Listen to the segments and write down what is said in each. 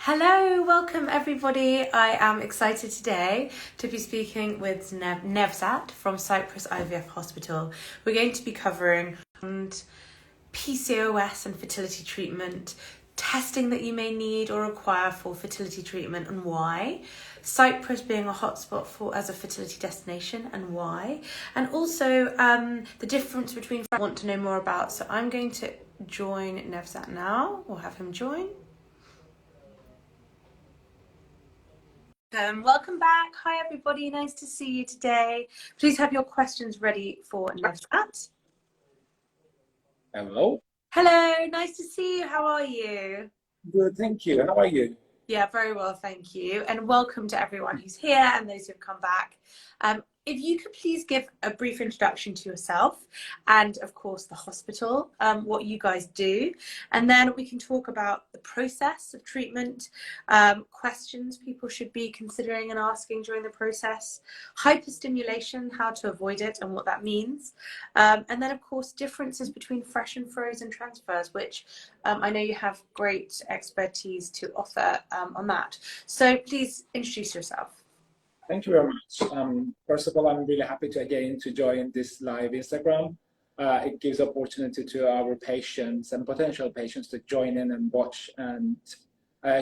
Hello, welcome everybody. I am excited today to be speaking with Nevzat from Cyprus IVF Hospital. We're going to be covering PCOS and fertility treatment, testing that you may need or require for fertility treatment and why, Cyprus being a hotspot as a fertility destination and why, and also the difference between I want to know more about. So I'm going to join Nevzat now. We'll have him join. Welcome back. Hi everybody, nice to see you today. Please have your questions ready for Nevzat. Hello. Hello, nice to see you. How are you? Good, thank you. How are you? Yeah, very well, thank you. And welcome to everyone who's here and those who've come back. If you could please give a brief introduction to yourself and, of course, the hospital, what you guys do, and then we can talk about the process of treatment, questions people should be considering and asking during the process, hyperstimulation, how to avoid it and what that means, and then, of course, differences between fresh and frozen transfers, which I know you have great expertise to offer on that. So please introduce yourself. Thank you very much. First of all, I'm really happy to join this live Instagram. It gives opportunity to our patients and potential patients to join in and watch and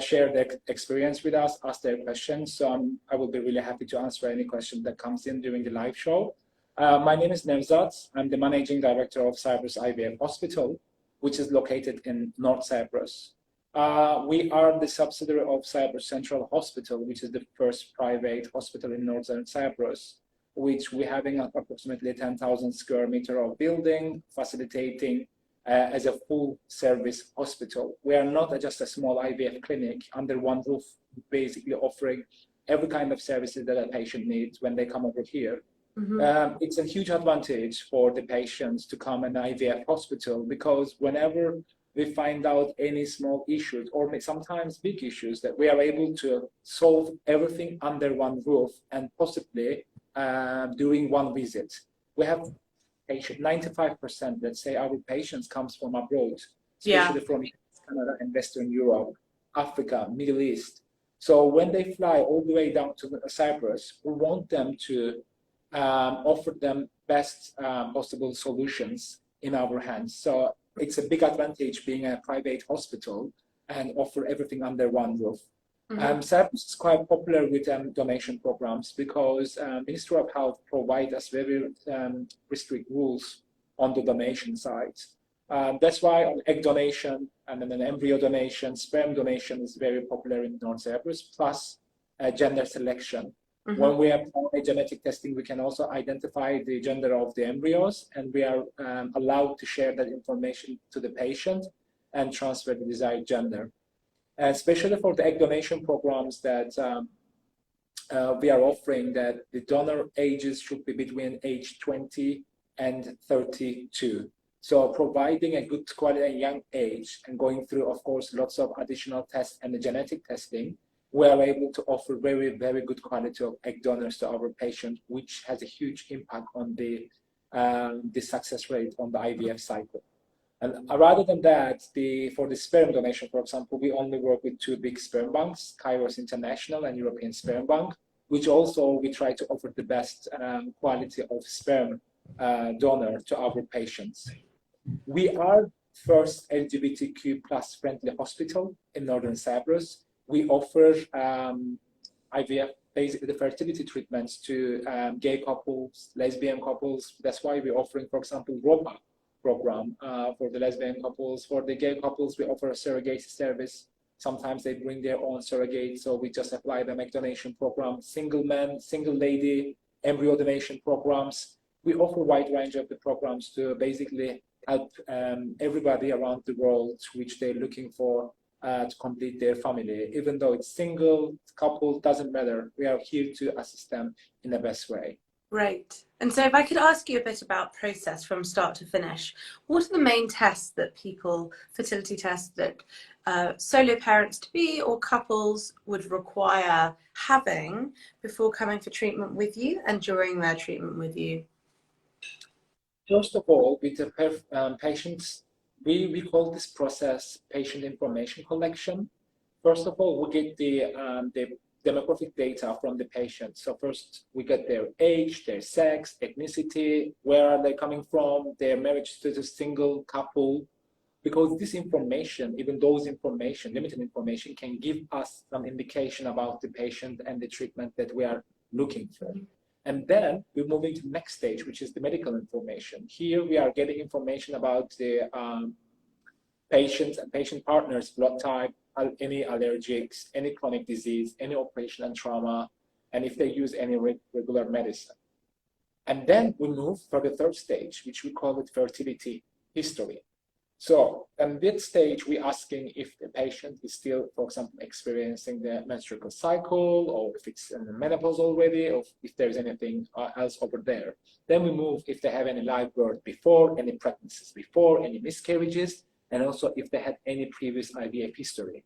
share their experience with us, ask their questions. So I will be really happy to answer any question that comes in during the live show. My name is Nevzat. I'm the managing director of Cyprus IVF Hospital, which is located in North Cyprus. We are the subsidiary of Cyprus Central Hospital, which is the first private hospital in Northern Cyprus, which we having approximately 10,000 square meter of building, facilitating as a full service hospital. We are not just a small IVF clinic under one roof, basically offering every kind of services that a patient needs when they come over here. Mm-hmm. It's a huge advantage for the patients to come in IVF hospital because whenever we find out any small issues or sometimes big issues that we are able to solve everything under one roof and possibly during one visit. We have 95%, let's say our patients comes from abroad, especially from Canada and Western Europe, Africa, Middle East. So when they fly all the way down to Cyprus, we want them to offer them best possible solutions in our hands. So it's a big advantage being a private hospital and offer everything under one roof. Mm-hmm. Cyprus is quite popular with donation programs because Ministry of Health provide us very strict rules on the donation side. That's why egg donation and then embryo donation, sperm donation is very popular in North Cyprus, plus gender selection. Mm-hmm. When we apply genetic testing, we can also identify the gender of the embryos, and we are allowed to share that information to the patient and transfer the desired gender. Especially for the egg donation programs that we are offering, that the donor ages should be between age 20 and 32. So providing a good quality at a young age and going through, of course, lots of additional tests and the genetic testing, we are able to offer very, very good quality of egg donors to our patient, which has a huge impact on the success rate on the IVF cycle. And rather than that, for the sperm donation, for example, we only work with two big sperm banks, Kairos International and European Sperm Bank, which also we try to offer the best quality of sperm donor to our patients. We are first LGBTQ plus friendly hospital in Northern Cyprus. We offer IVF, basically the fertility treatments to gay couples, lesbian couples. That's why we're offering, for example, ROPA program for the lesbian couples. For the gay couples, we offer a surrogacy service. Sometimes they bring their own surrogate, so we just apply the egg donation program. Single man, single lady, embryo donation programs. We offer a wide range of the programs to basically help everybody around the world which they're looking for to complete their family. Even though it's single, couple, doesn't matter. We are here to assist them in the best way. Right. And so if I could ask you a bit about process from start to finish, what are the main tests that fertility tests that solo parents to be or couples would require having before coming for treatment with you and during their treatment with you? First of all, with the patients, we call this process patient information collection. first of all, we get the demographic data from the patient. So first, we get their age, their sex, ethnicity, where are they coming from, their marriage status, single, couple, because this information, even those information, limited information, can give us some indication about the patient and the treatment that we are looking for. And then we're moving to the next stage, which is the medical information. Here we are getting information about the patients and patient partners, blood type, any allergics, any chronic disease, any operation and trauma, and if they use any regular medicine. And then we move for the third stage, which we call it fertility history. So in this stage, we're asking if the patient is still, for example, experiencing the menstrual cycle, or if it's in the menopause already, or if there's anything else over there. Then we move if they have any live birth before, any pregnancies before, any miscarriages, and also if they had any previous IVF history.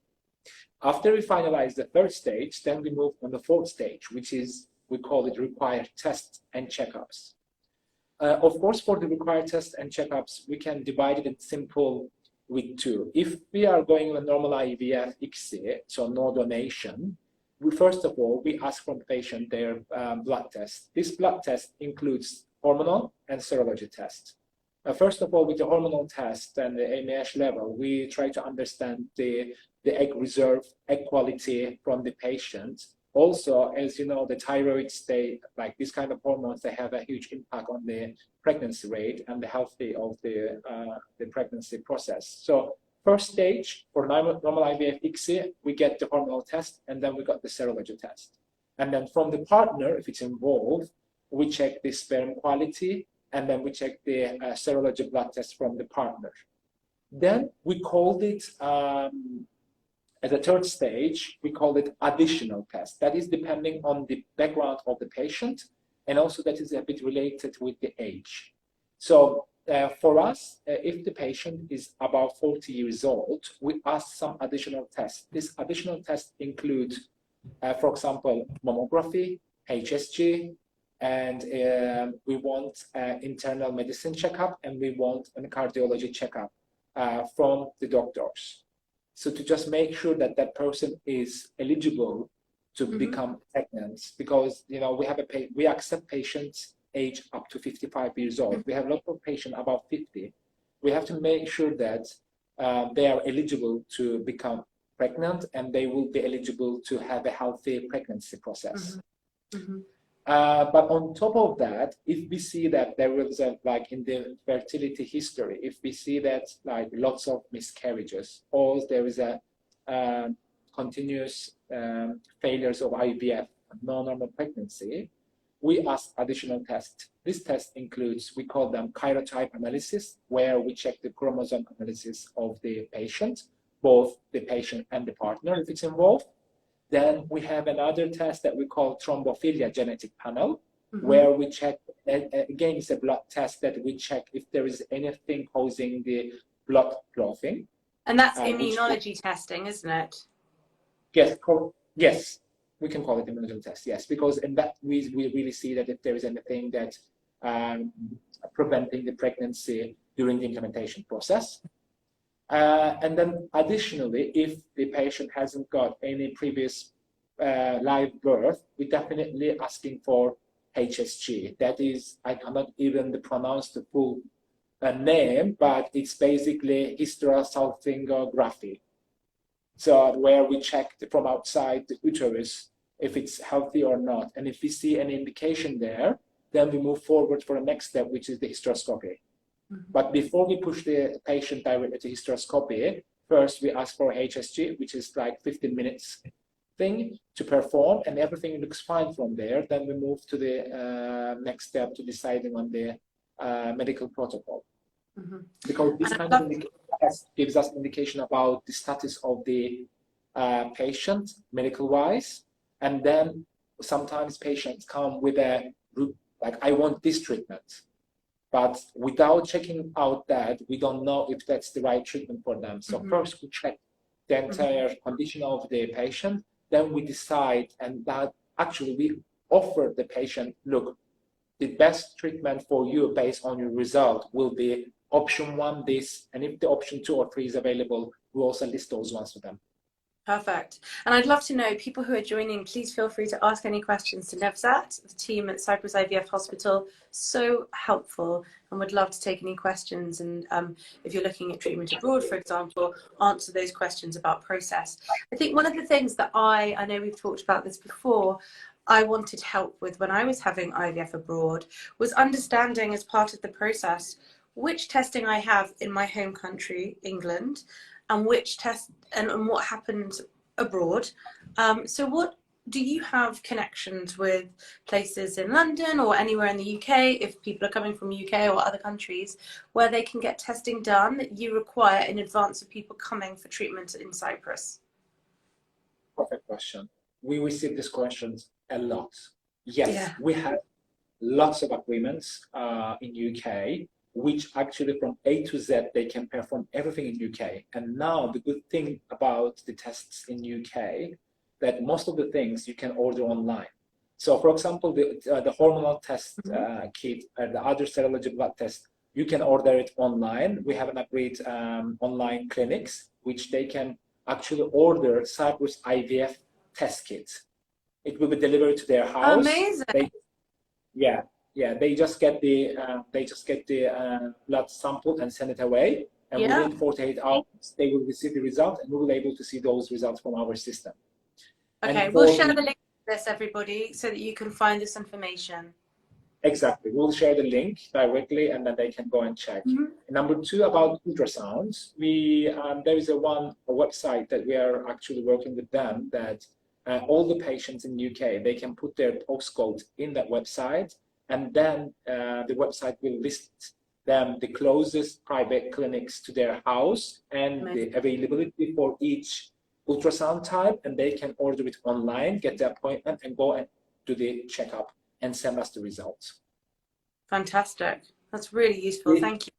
After we finalize the third stage, then we move on the fourth stage, which is, we call it required tests and checkups. Of course, for the required tests and checkups, we can divide it in simple with two. If we are going with normal IVF ICSI, so no donation, first of all, we ask from the patient their blood test. This blood test includes hormonal and serology tests. First of all, with the hormonal test and the AMH level, we try to understand the egg reserve, egg quality from the patient. Also, as you know, the thyroid state, like this kind of hormones, they have a huge impact on the pregnancy rate and the health of the pregnancy process. So first stage for normal IVF ICSI, we get the hormonal test, and then we got the serology test. And then from the partner, if it's involved, we check the sperm quality, and then we check the serology blood test from the partner. Then we called it, as a third stage, we call it additional test. That is depending on the background of the patient, and also that is a bit related with the age. So for us, if the patient is about 40 years old, we ask some additional tests. This additional test includes, for example, mammography, HSG, and we want internal medicine checkup, and we want a cardiology checkup from the doctors. So to just make sure that that person is eligible to become pregnant, because we accept patients age up to 55 years old. We have a lot of patients about 50. We have to make sure that they are eligible to become pregnant, and they will be eligible to have a healthy pregnancy process. But on top of that, if we see that there was like in the fertility history, if we see that like lots of miscarriages, or there is a continuous failures of IVF, non-normal pregnancy, we ask additional tests. This test includes, we call them karyotype analysis, where we check the chromosome analysis of the patient, both the patient and the partner if it's involved. Then we have another test that we call thrombophilia genetic panel, where we check, again, it's a blood test that we check if there is anything causing the blood clotting. And that's immunology testing, isn't it? Yes, yes, we can call it immunology test, yes, because in that we really see that if there is anything that preventing the pregnancy during the implementation process. And then additionally, if the patient hasn't got any previous live birth, we're definitely asking for HSG. That is, I cannot even pronounce the full name, but it's basically hysteroscopy. So where we check from outside the uterus if it's healthy or not. And if we see any indication there, then we move forward for the next step, which is the hysteroscopy. But before we push the patient directly to hysteroscopy, first we ask for HSG, which is like 15 minutes thing to perform, and everything looks fine from there. Then we move to the next step to deciding on the medical protocol. Because this kind of test gives us indication about the status of the patient medical-wise, and then sometimes patients come with a group like, I want this treatment. But without checking out that, we don't know if that's the right treatment for them. So first we check the entire condition of the patient, then we decide, and that actually we offer the patient, look, the best treatment for you based on your result will be option 1, this, and if the option 2 or 3 is available, we also list those ones for them. Perfect. And I'd love to know, people who are joining, please feel free to ask any questions to Nevzat, the team at Cyprus IVF Hospital. So helpful, and would love to take any questions. And if you're looking at treatment abroad, for example, answer those questions about process. I think one of the things that I know we've talked about this before, I wanted help with when I was having IVF abroad was understanding as part of the process which testing I have in my home country, England, and which test and what happened abroad. So what do you have connections with places in London or anywhere in the UK, if people are coming from UK or other countries, where they can get testing done that you require in advance of people coming for treatment in Cyprus? Perfect question. We receive these questions a lot. Yes, Yeah. we have lots of agreements in UK, which actually from A to Z, they can perform everything in UK. And now the good thing about the tests in UK, that most of the things you can order online. So for example, the hormonal test kit and the other serology blood test, you can order it online. We have an agreed online clinics, which they can actually order Cyprus IVF test kits. It will be delivered to their house. Amazing. They just get the blood sample and send it away, and within 48 hours they will receive the result, and we will be able to see those results from our system. Okay, we'll share the link to this, everybody, so that you can find this information. Exactly, we'll share the link directly, and then they can go and check. Number two, about ultrasounds, there is a website that we are actually working with them, that all the patients in UK, they can put their postcode in that website, and then the website will list them the closest private clinics to their house and the availability for each ultrasound type, and they can order it online, get the appointment, and go and do the checkup and send us the results. Fantastic. That's really useful. Thank you.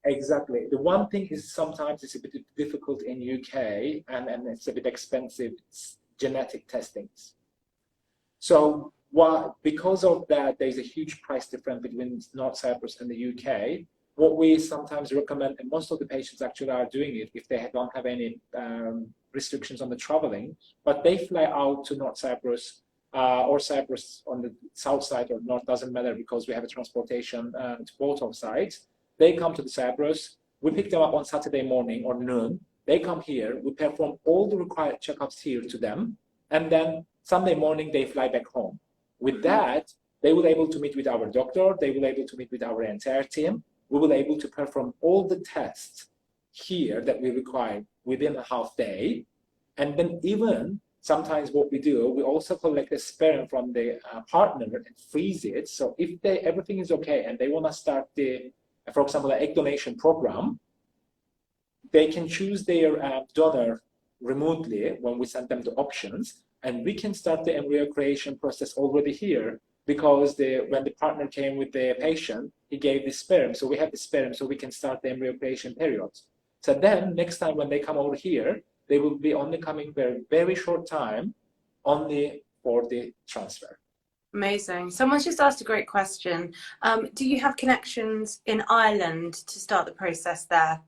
Exactly. The one thing is sometimes it's a bit difficult in UK, and it's a bit expensive. It's genetic testings. So because of that, there's a huge price difference between North Cyprus and the UK. What we sometimes recommend, and most of the patients actually are doing it if they don't have any restrictions on the traveling, but they fly out to North Cyprus or Cyprus on the south side or north, doesn't matter, because we have a transportation to both of sides. They come to the Cyprus, we pick them up on Saturday morning or noon, they come here, we perform all the required checkups here to them, and then Sunday morning they fly back home. With that, they will be able to meet with our doctor, they will be able to meet with our entire team, we will be able to perform all the tests here that we require within a half day. And then even sometimes what we do, we also collect a sperm from the partner and freeze it. So if everything is okay and they want to start for example, an egg donation program, they can choose their donor remotely when we send them the options, and we can start the embryo creation process already here, because when the partner came with the patient, he gave the sperm, so we have the sperm, so we can start the embryo creation period. So then next time when they come over here, they will be only coming for a very short time, only for the transfer. Amazing. Someone's just asked a great question. Do you have connections in Ireland to start the process there?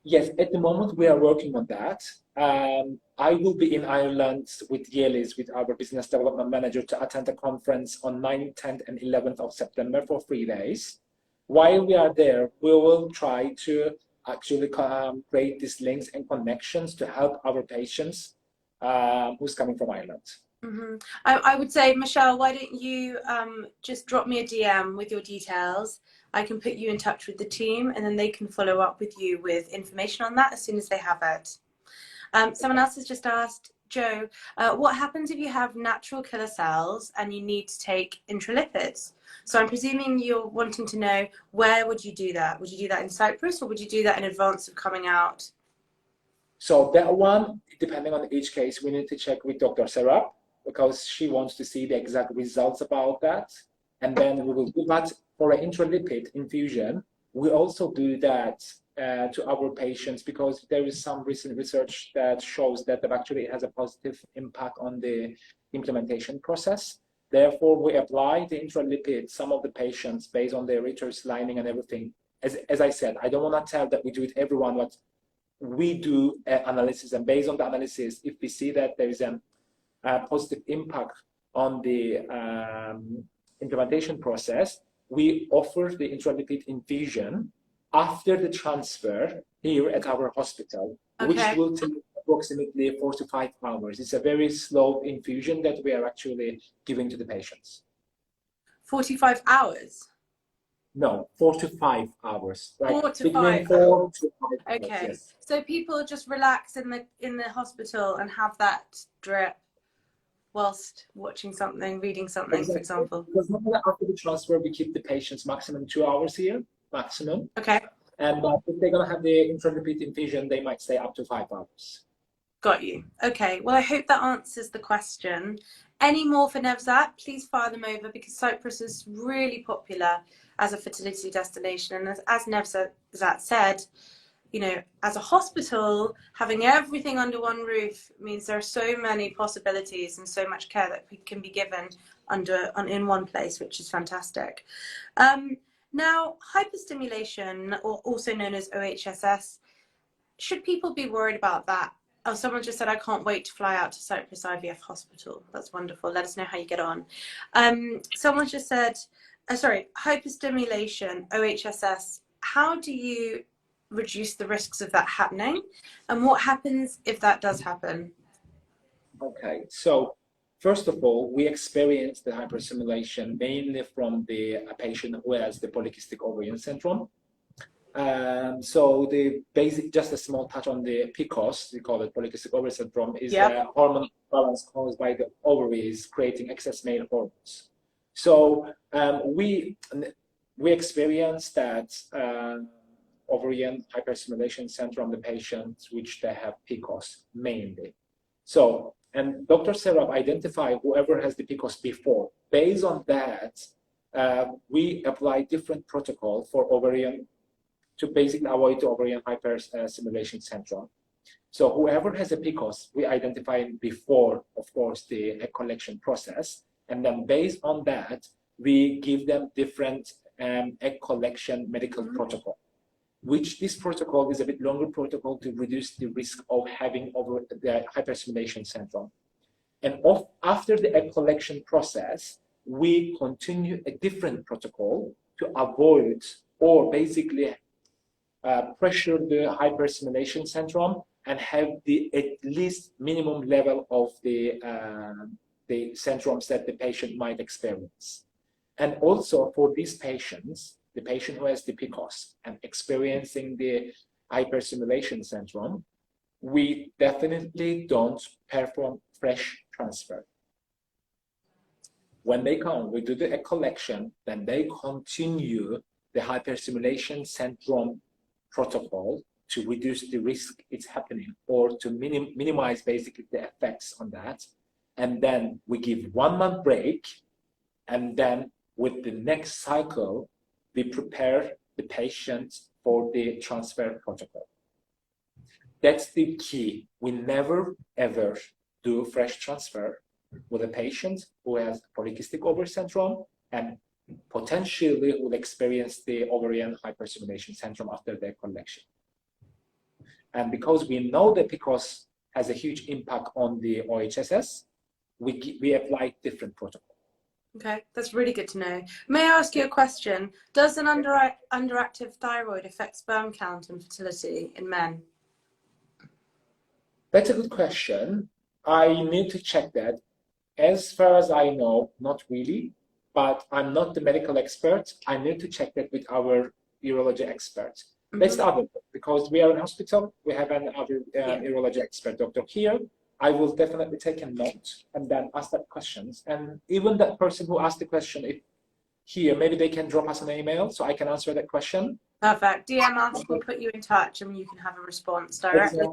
Yes, at the moment we are working on that. I will be in Ireland with Yelis, with our business development manager, to attend a conference on 9th, 10th, and 11th of September for 3 days. While we are there, we will try to actually create these links and connections to help our patients who's coming from Ireland. I would say, Michelle, why don't you just drop me a DM with your details? I can put you in touch with the team, and then they can follow up with you with information on that as soon as they have it. Someone else has just asked, Joe, what happens if you have natural killer cells and you need to take intralipids? So I'm presuming you're wanting to know, where would you do that? Would you do that in Cyprus, or would you do that in advance of coming out? So that one, depending on each case, we need to check with Dr. Sarah, because she wants to see the exact results about that. And then we will do that for an intralipid infusion. We also do that to our patients, because there is some recent research that shows that actually it has a positive impact on the implementation process. Therefore, we apply the intralipid some of the patients based on their uterus lining and everything. As I said, I don't want to tell that we do it everyone, but we do analysis, and based on the analysis, if we see that there is a positive impact on the implementation process, we offer the intralipid infusion after the transfer here at our hospital, which will take approximately 4 to 5 hours. It's a very slow infusion that we are actually giving to the patients. 45 hours? No, 4 to 5 hours. Like 4 to between 5. 4 to 5 hours, Okay. yes. So people just relax in the hospital and have that drip whilst watching something, reading something, Exactly. for example. Because normally after the transfer, we keep the patients maximum 2 hours here, maximum. Okay. And if they're going to have the intralipid infusion, they might stay up to 5 hours. Got you. Okay. Well, I hope that answers the question. Any more for Nevzat, please fire them over, because Cyprus is really popular as a fertility destination. And as Nevzat said, you know, as a hospital, having everything under one roof means there are so many possibilities and so much care that can be given in one place, which is fantastic. Now, hyperstimulation, or also known as OHSS, should people be worried about that? Oh, someone just said, I can't wait to fly out to Cyprus IVF Hospital. That's wonderful. Let us know how you get on. Someone just said, sorry, hyperstimulation, OHSS, how do you reduce the risks of that happening? And what happens if that does happen? Okay, so first of all, we experience the hyperstimulation mainly from a patient who has the polycystic ovarian syndrome. So the basic, just a small touch on the PCOS, we call it polycystic ovarian syndrome, is a hormone balance caused by the ovaries creating excess male hormones. So we experience that ovarian hyperstimulation syndrome, the patients which they have PCOS mainly. So, and Dr. Serap identified whoever has the PCOS before. Based on that, we apply different protocol for ovarian to basically avoid the ovarian hyperstimulation syndrome. So whoever has a PCOS, we identify before, of course, the egg collection process. And then based on that, we give them different egg collection medical protocol, which this protocol is a bit longer protocol to reduce the risk of having the hyperstimulation syndrome. And after the egg collection process, we continue a different protocol to avoid or basically pressure the hyperstimulation syndrome and have the at least minimum level of the syndromes that the patient might experience. And also for these patients, the patient who has the PCOS and experiencing the hyperstimulation syndrome, we definitely don't perform fresh transfer. When they come, we do the egg collection, then they continue the hyperstimulation syndrome protocol to reduce the risk it's happening or to minimize basically the effects on that. And then we give 1 month break, and then with the next cycle, we prepare the patient for the transfer protocol. That's the key. We never ever do fresh transfer with a patient who has polycystic ovarian syndrome and potentially will experience the ovarian hyperstimulation syndrome after their collection. And because we know that PCOS has a huge impact on the OHSS, we apply different protocol. Okay, that's really good to know. May I ask you a question? Does an underactive thyroid affect sperm count and fertility in men? That's a good question. I need to check that. As far as I know, not really, but I'm not the medical expert. I need to check that with our urology expert. That's the other, because we are in hospital, we have another urology expert doctor here. I will definitely take a note and then ask that questions. And even that person who asked the question, if here, maybe they can drop us an email so I can answer that question. Perfect. DM us, we'll put you in touch and you can have a response directly.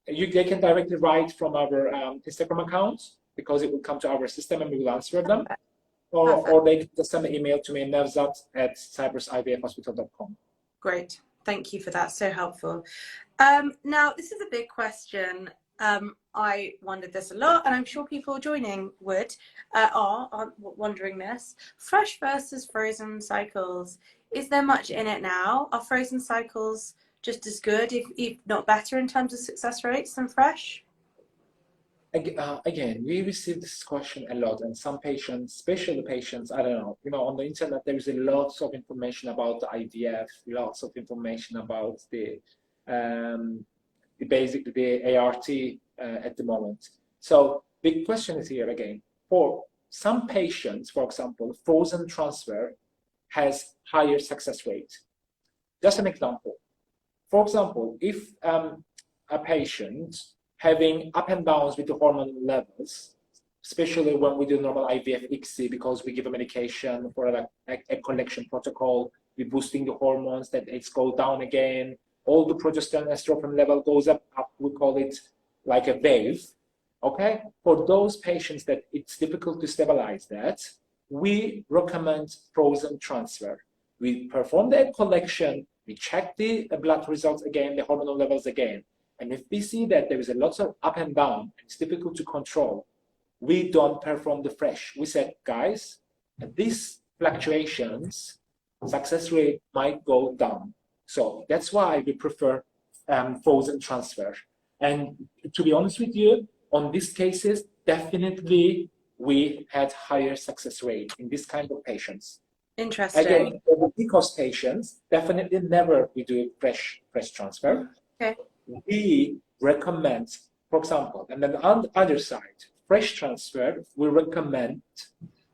Exactly. They can directly write from our Instagram account because it will come to our system and we will answer them. Or they can just send an email to me, nevzat@cyprusivfhospital.com. Great. Thank you for that. So helpful. Now, this is a big question. I wondered this a lot, and I'm sure people joining are wondering this. Fresh versus frozen cycles. Is there much in it now? Are frozen cycles just as good, if not better, in terms of success rates than fresh? Again, we receive this question a lot, and some patients, especially patients, I don't know, on the internet, there is a lot of information about the IVF, lots of information about the basically the ART at the moment. So the question is here again, for some patients, for example, frozen transfer has higher success rate. Just an example. For example, if a patient having up and downs with the hormone levels, especially when we do normal IVF ICSI, because we give a medication for a collection protocol, we're boosting the hormones, that it's go down again, all the progesterone and estrogen level goes up, we call it like a wave, okay? For those patients that it's difficult to stabilize that, we recommend frozen transfer. We perform the egg collection, we check the blood results again, the hormonal levels again. And if we see that there is a lot of up and down, and it's difficult to control, we don't perform the fresh. We said, guys, at these fluctuations, success rate might go down. So that's why we prefer frozen transfer. And to be honest with you, on these cases, definitely we had higher success rate in this kind of patients. Interesting. Again, for the PCOS patients, definitely never we do fresh transfer. Okay. We recommend, for example, and then on the other side, fresh transfer, we recommend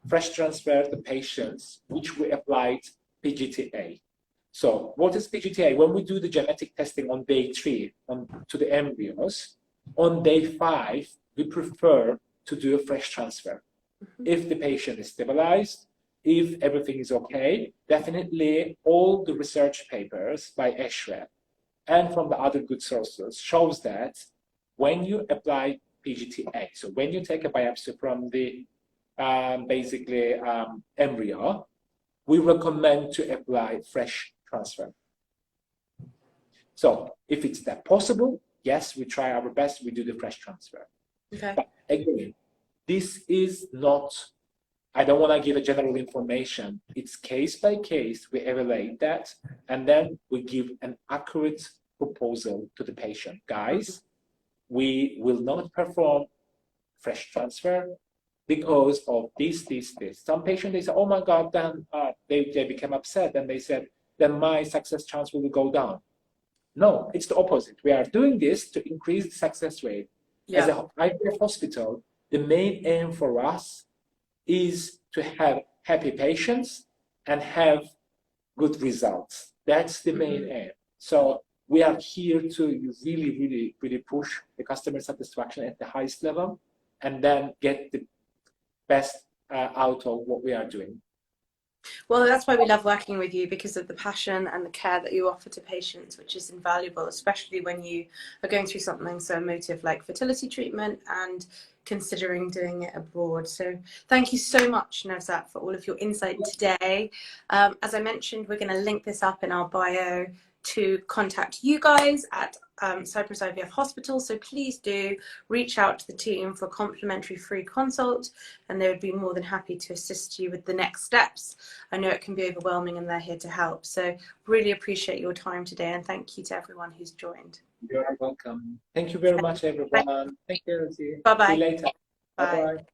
fresh transfer to patients which we applied PGTA. So what is PGTA? When we do the genetic testing on day 3 to the embryos, on day 5, we prefer to do a fresh transfer. If the patient is stabilized, if everything is okay, definitely all the research papers by ESHRE and from the other good sources shows that when you apply PGTA, so when you take a biopsy from the embryo, we recommend to apply fresh transfer. So if it's that possible, yes, we try our best, we do the fresh transfer. Okay. But again, this is not, I don't want to give a general information. It's case by case, we evaluate that, and then we give an accurate proposal to the patient. Guys, we will not perform fresh transfer because of this. Some patients, they say, oh my God, then they became upset and they said, then my success chance will go down. No, it's the opposite. We are doing this to increase the success rate. Yeah. As an IVF hospital, the main aim for us is to have happy patients and have good results. That's the main aim. So we are here to really push the customer satisfaction at the highest level and then get the best out of what we are doing. Well, that's why we love working with you, because of the passion and the care that you offer to patients, which is invaluable, especially when you are going through something so emotive like fertility treatment and considering doing it abroad. So thank you so much, Nevzat, for all of your insight today. As I mentioned, we're going to link this up in our bio to contact you guys at Cyprus IVF Hospital. So please do reach out to the team for a complimentary free consult, and they would be more than happy to assist you with the next steps. I know it can be overwhelming and they're here to help. So really appreciate your time today, and thank you to everyone who's joined. You're welcome. Thank you very much, everyone. Thank you. Bye-bye. See you later. Bye. Bye-bye.